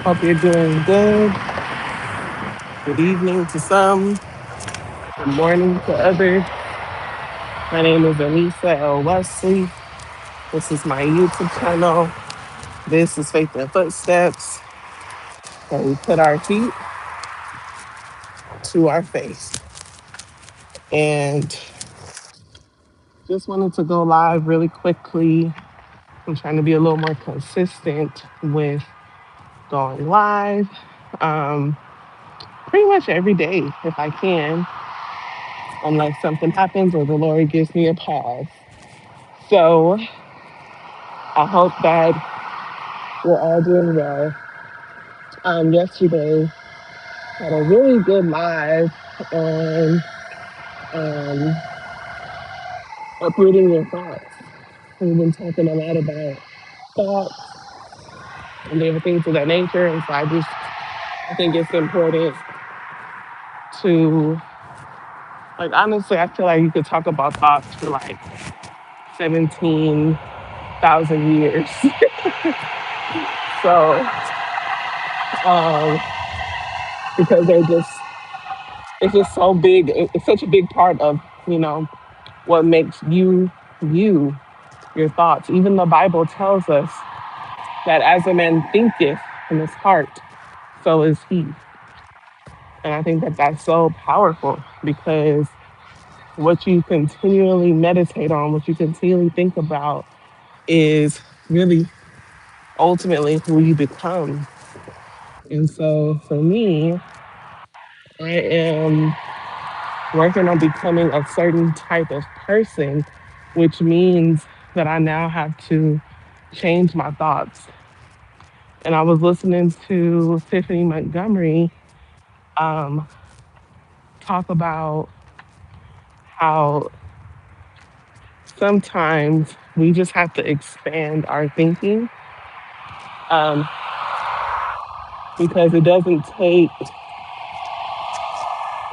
Hope you're doing good. Good evening to some, good morning to others. My name is Anissa L. Wesley. This is my YouTube channel. This is Faith and Footsteps, where we put our feet to our face. And just wanted to go live really quickly. I'm trying to be a little more consistent with going live um, pretty much every day if I can, unless something happens or the Lord gives me a pause. So I hope that we're all doing well. Yesterday, had a really good live on um, uprooting your thoughts. We've been talking a lot about thoughts and different things of that nature, and so I think it's important to, like, honestly, I feel like you could talk about thoughts for like 17,000 years. So, um, because it's just so big. It's such a big part of, you know, what makes you you, your thoughts. Even the Bible tells us that as a man thinketh in his heart, so is he. And I think that that's so powerful because what you continually meditate on, what you continually think about, is really ultimately who you become. And so for me, I am working on becoming a certain type of person, which means that I now have to change my thoughts. And I was listening to Tiffany Montgomery um, talk about how sometimes we just have to expand our thinking um, because it doesn't take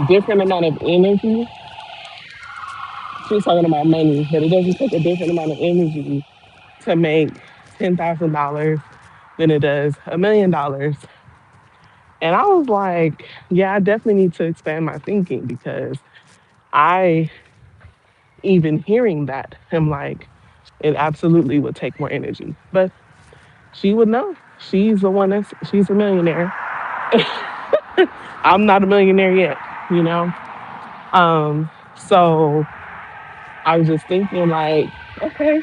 different amount of energy. She's talking about money, but it doesn't take a different amount of energy to make $10,000 than it does $1 million. And I was like, yeah, I definitely need to expand my thinking because I, even hearing that, am like, it absolutely would take more energy. But she would know. She's a millionaire. I'm not a millionaire yet, you know? So I was just thinking like, okay,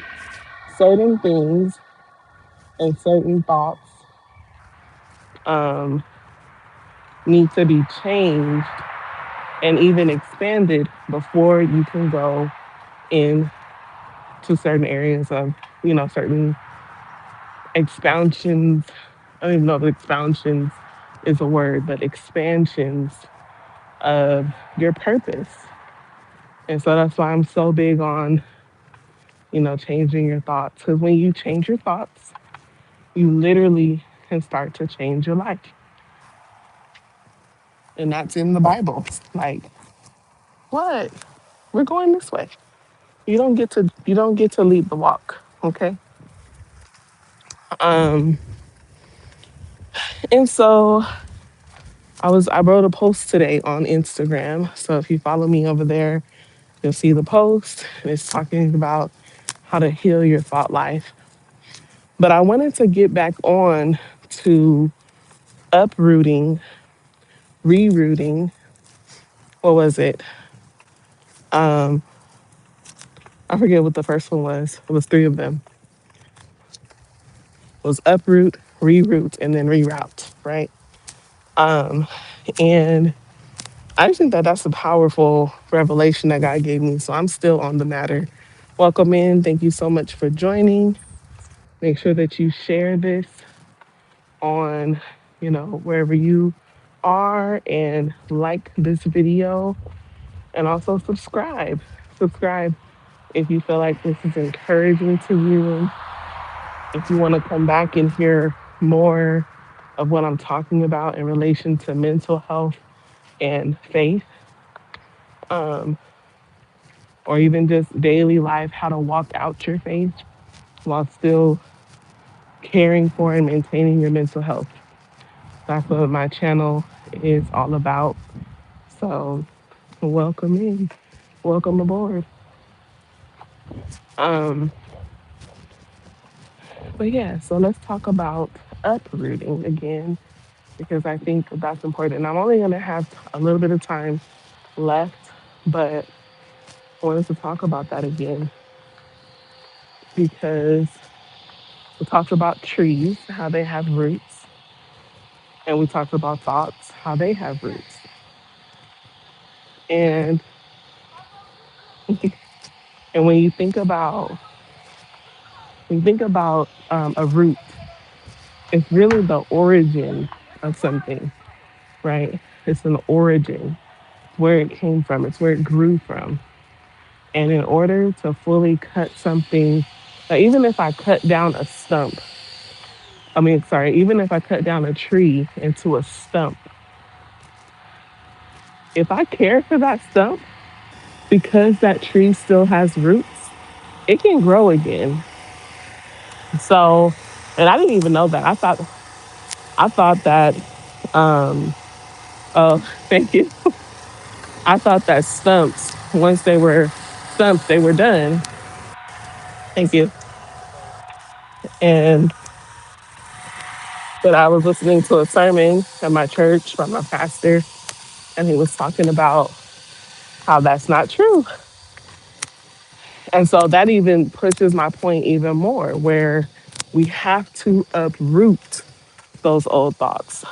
certain things and certain thoughts um, need to be changed and even expanded before you can go into certain areas of, certain expansions. I don't even know if expansions is a word, but expansions of your purpose. And so that's why I'm so big on, changing your thoughts. Because when you change your thoughts, you literally can start to change your life. And that's in the Bible. Like, what? We're going this way. You don't get to lead the walk. Okay. Um, and so I wrote a post today on Instagram. So if you follow me over there, you'll see the post. And it's talking about how to heal your thought life. But I wanted to get back on to uprooting, rerouting. What was it? Um, I forget what the first one was. It was three of them. It was uproot, reroute, and then reroute, right? Um, and I just think that that's a powerful revelation that God gave me. So I'm still on the matter. Welcome in. Thank you so much for joining. Make sure that you share this on, wherever you are and like this video and also subscribe. Subscribe if you feel like this is encouraging to you. If you want to come back and hear more of what I'm talking about in relation to mental health and faith, um, or even just daily life, how to walk out your faith while still caring for and maintaining your mental health. That's what my channel is all about. So welcome in, welcome aboard. Um, but yeah, so let's talk about uprooting again because I think that's important. I'm only gonna have a little bit of time left, but I wanted to talk about that again because we talked about trees, how they have roots, and we talked about thoughts, how they have roots. And and when you think about a root, it's really the origin of something, right? It's an origin, where it came from, it's where it grew from. And in order to fully cut something, like even if I cut down a stump, even if I cut down a tree into a stump, if I care for that stump, because that tree still has roots, it can grow again. So, and I didn't even know that. I thought that, um, oh, thank you. I thought that stumps, once they were stumps, they were done. Thank you. And but I was listening to a sermon at my church from my pastor, and he was talking about how that's not true. And so that even pushes my point even more, where we have to uproot those old thoughts,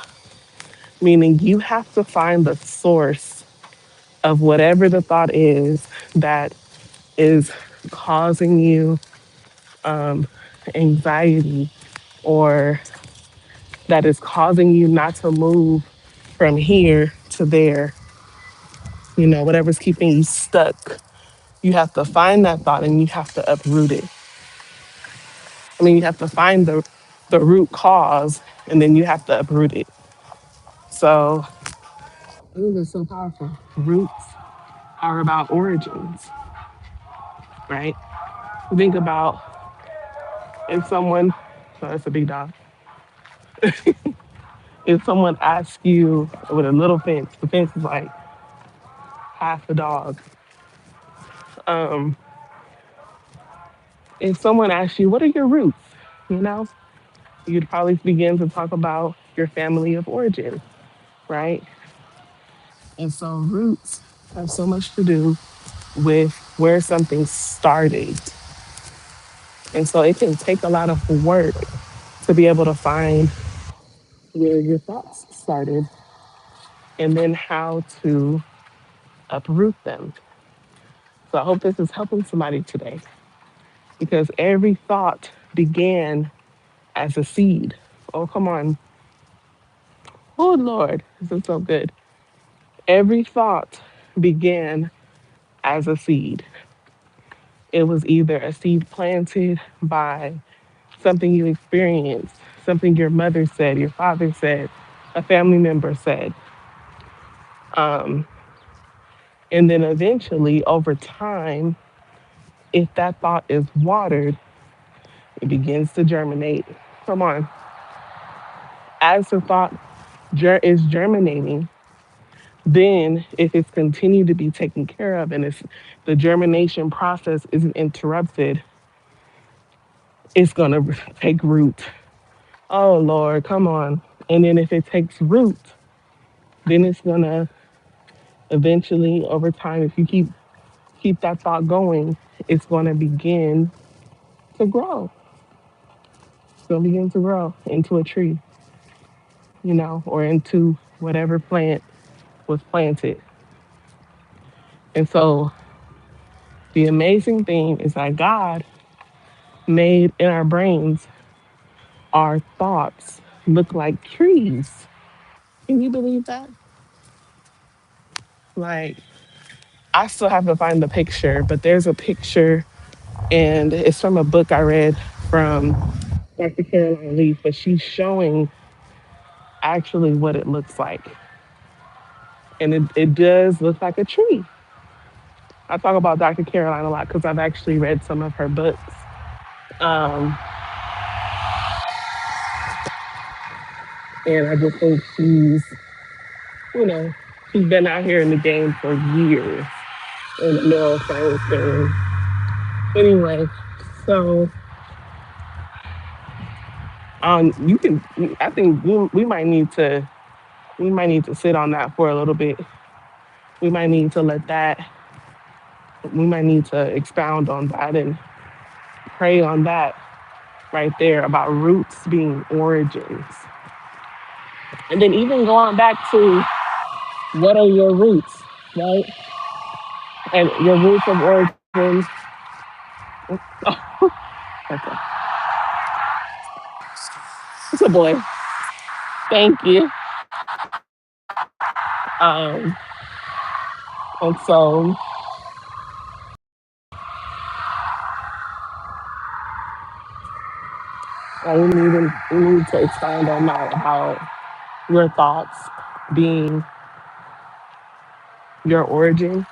meaning you have to find the source of whatever the thought is that is causing you anxiety, or that is causing you not to move from here to there, whatever's keeping you stuck. You have to find that thought and you have to uproot it. You have to find the root cause and then you have to uproot it. So, ooh, that's so powerful. Roots are about origins, right? Think about if someone, oh, that's a big dog. If someone asks you with a little fence, the fence is like half a dog. Um, if someone asks you, what are your roots? You know, you'd probably begin to talk about your family of origin, right? And so roots have so much to do with where something started. And so it can take a lot of work to be able to find where your thoughts started and then how to uproot them. So I hope this is helping somebody today because every thought began as a seed. Oh, come on. Oh, Lord, this is so good. Every thought began as a seed. It was either a seed planted by something you experienced, something your mother said, your father said, a family member said. Um, and then eventually, over time, if that thought is watered, it begins to germinate. Come on. As the thought is germinating, then if it's continued to be taken care of and if the germination process isn't interrupted, it's going to take root. Oh, Lord, come on. And then if it takes root, then it's going to eventually, over time, if you keep that thought going, it's going to begin to grow. It's going to begin to grow into a tree, or into whatever plant was planted. And so the amazing thing is that God made in our brains our thoughts look like trees. Can you believe that? Like, I still have to find the picture, but there's a picture, and it's from a book I read from Dr. Caroline Leaf, but she's showing actually what it looks like. And it does look like a tree. I talk about Dr. Caroline a lot because I've actually read some of her books. Um, And I just think you know, she's been out here in the game for years in the neuroscience game. Anyway, so you can. I think we might need to sit on that for a little bit. We might need to let that. We might need to expound on that and pray on that right there about roots being origins, and then even going back to what are your roots, right? And your roots of origins. Okay, it's a boy. Thank you. Um, and so we need to expand on that about your thoughts being your origin.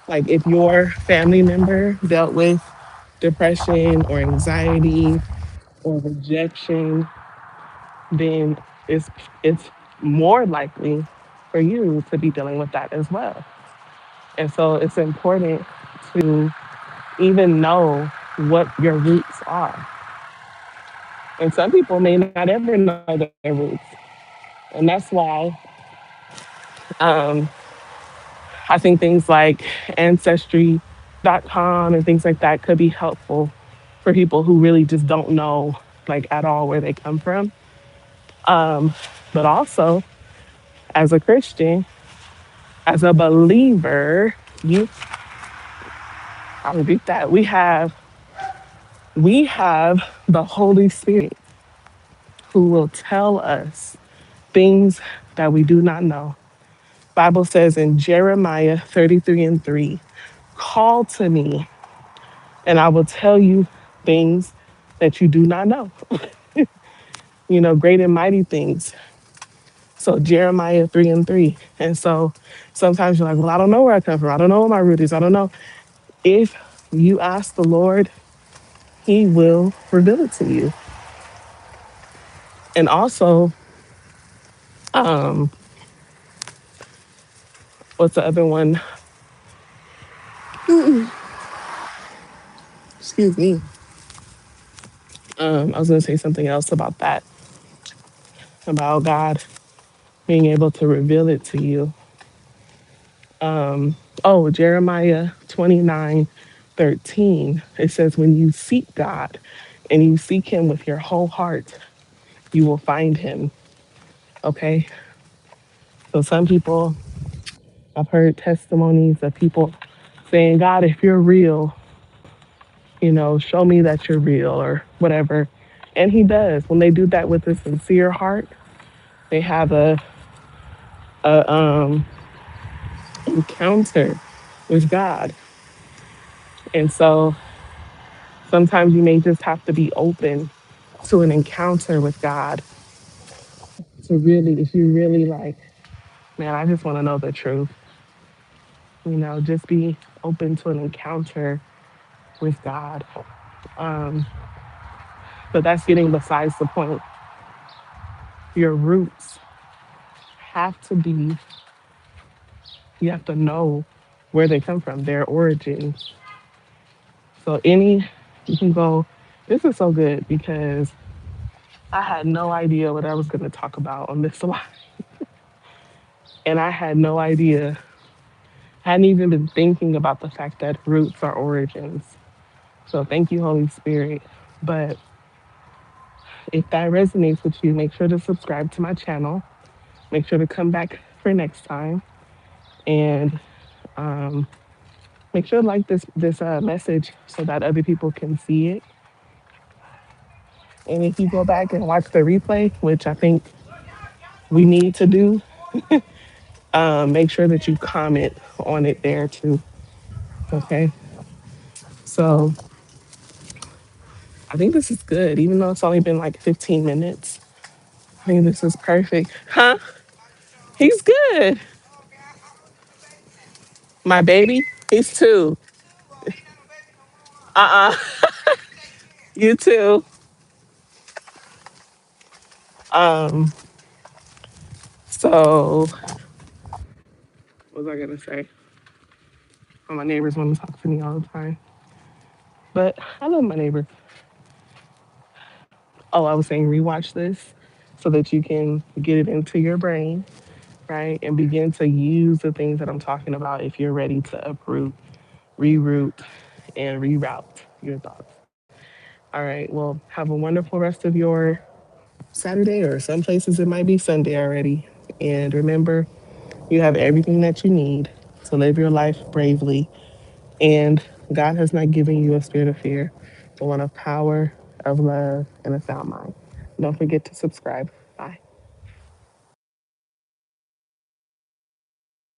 Like if your family member dealt with depression or anxiety or rejection, then it's more likely for you to be dealing with that as well. And so it's important to even know what your roots are. And some people may not ever know their roots. And that's why um, I think things like ancestry.com and things like that could be helpful for people who really just don't know like at all where they come from. Um, but also as a Christian, as a believer, you I repeat that we have the Holy Spirit who will tell us things that we do not know. Bible says in Jeremiah 33 and 3, call to me and I will tell you things that you do not know. Great and mighty things. So Jeremiah 3 and 3. And so sometimes you're like, well, I don't know where I come from. I don't know what my root is. I don't know. If you ask the Lord, he will reveal it to you. And also, um, what's the other one? Excuse me. I was going to say something else about that, about God being able to reveal it to you. Oh, Jeremiah 29:13. It says, when you seek God and you seek him with your whole heart, you will find him. Okay. So some people, I've heard testimonies of people saying, God, if you're real, show me that you're real or whatever. And he does. When they do that with a sincere heart, they have a encounter with God. And so sometimes you may just have to be open to an encounter with God to really, if you really like, man, I just want to know the truth. Just be open to an encounter with God. Um, but that's getting besides the point. Your roots have to be, you have to know where they come from, their origins. So you can go, this is so good because I had no idea what I was going to talk about on this slide. And I had no idea, hadn't even been thinking about the fact that roots are origins. So thank you, Holy Spirit. But if that resonates with you, make sure to subscribe to my channel. Make sure to come back for next time. And um, make sure to like this message so that other people can see it. And if you go back and watch the replay, which I think we need to do, make sure that you comment on it there too. Okay. So I think this is good, even though it's only been like 15 minutes. I think this is perfect. Huh? He's good. My baby, he's 2. Uh-uh. You too. Um, so what was I gonna say? Oh, my neighbors want to talk to me all the time, but I love my neighbors. Oh, I was saying rewatch this so that you can get it into your brain, right, and begin to use the things that I'm talking about if you're ready to uproot, reroute, and reroute your thoughts. All right. Well, have a wonderful rest of your Saturday, or some places it might be Sunday already. And remember, you have everything that you need to live your life bravely. And God has not given you a spirit of fear, but one of power, of love, and a sound mind. Don't forget to subscribe.